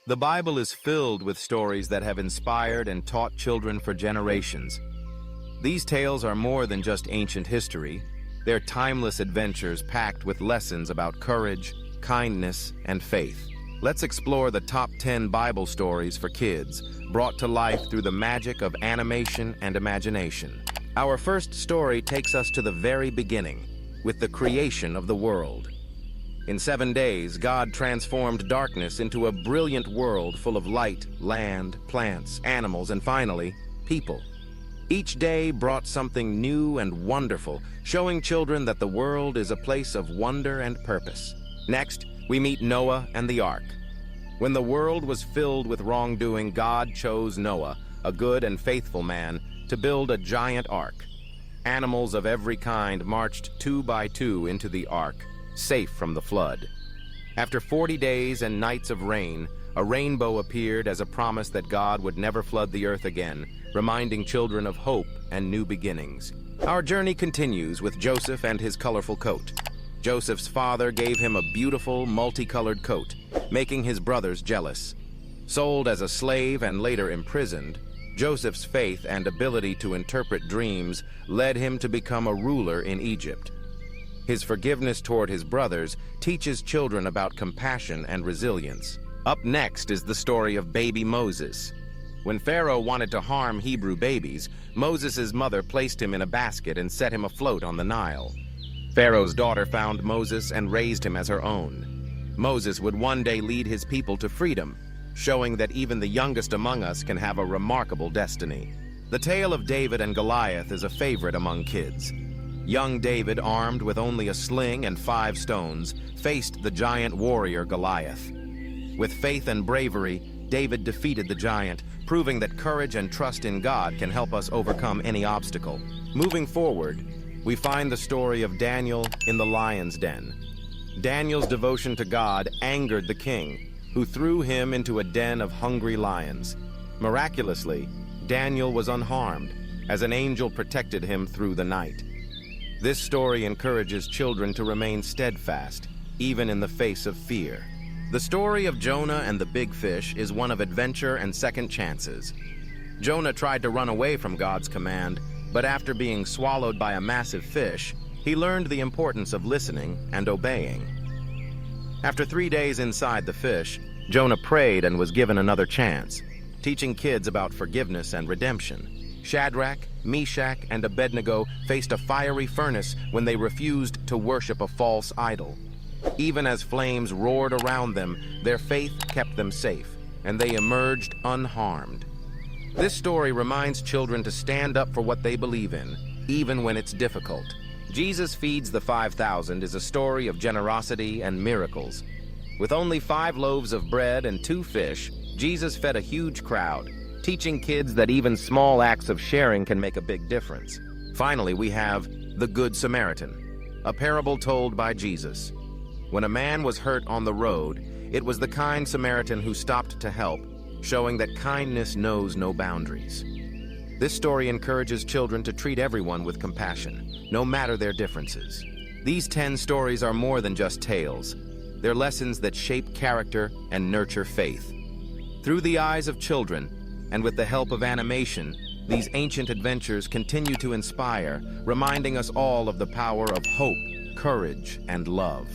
The Bible is filled with stories that have inspired and taught children for generations. These tales are more than just ancient history. They're timeless adventures packed with lessons about courage, kindness, and faith. Let's explore the top 10 Bible stories for kids, brought to life through the magic of animation and imagination. Our first story takes us to the very beginning, with the creation of the world. In 7 days, God transformed darkness into a brilliant world full of light, land, plants, animals, and finally, people. Each day brought something new and wonderful, showing children that the world is a place of wonder and purpose. Next, we meet Noah and the ark. When the world was filled with wrongdoing, God chose Noah, a good and faithful man, to build a giant ark. Animals of every kind marched 2 by 2 into the ark, safe from the flood. After 40 days and nights of rain, a rainbow appeared as a promise that God would never flood the earth again, reminding children of hope and new beginnings. Our journey continues with Joseph and his colorful coat. Joseph's father gave him a beautiful, multicolored coat, making his brothers jealous. Sold as a slave and later imprisoned, Joseph's faith and ability to interpret dreams led him to become a ruler in Egypt. His forgiveness toward his brothers teaches children about compassion and resilience. Up next is the story of baby Moses. When Pharaoh wanted to harm Hebrew babies, Moses' mother placed him in a basket and set him afloat on the Nile. Pharaoh's daughter found Moses and raised him as her own. Moses would one day lead his people to freedom, showing that even the youngest among us can have a remarkable destiny. The tale of David and Goliath is a favorite among kids. Young David, armed with only a sling and 5 stones, faced the giant warrior Goliath. With faith and bravery, David defeated the giant, proving that courage and trust in God can help us overcome any obstacle. Moving forward, we find the story of Daniel in the lion's den. Daniel's devotion to God angered the king, who threw him into a den of hungry lions. Miraculously, Daniel was unharmed, as an angel protected him through the night. This story encourages children to remain steadfast, even in the face of fear. The story of Jonah and the big fish is one of adventure and second chances. Jonah tried to run away from God's command, but after being swallowed by a massive fish, he learned the importance of listening and obeying. After 3 days inside the fish, Jonah prayed and was given another chance, teaching kids about forgiveness and redemption. Shadrach, Meshach, and Abednego faced a fiery furnace when they refused to worship a false idol. Even as flames roared around them, their faith kept them safe, and they emerged unharmed. This story reminds children to stand up for what they believe in, even when it's difficult. Jesus Feeds the 5,000 is a story of generosity and miracles. With only 5 loaves of bread and 2 fish, Jesus fed a huge crowd, teaching kids that even small acts of sharing can make a big difference. Finally, we have the Good Samaritan, a parable told by Jesus. When a man was hurt on the road, it was the kind Samaritan who stopped to help, showing that kindness knows no boundaries. This story encourages children to treat everyone with compassion, no matter their differences. These 10 stories are more than just tales. They're lessons that shape character and nurture faith. Through the eyes of children, and with the help of animation, these ancient adventures continue to inspire, reminding us all of the power of hope, courage, and love.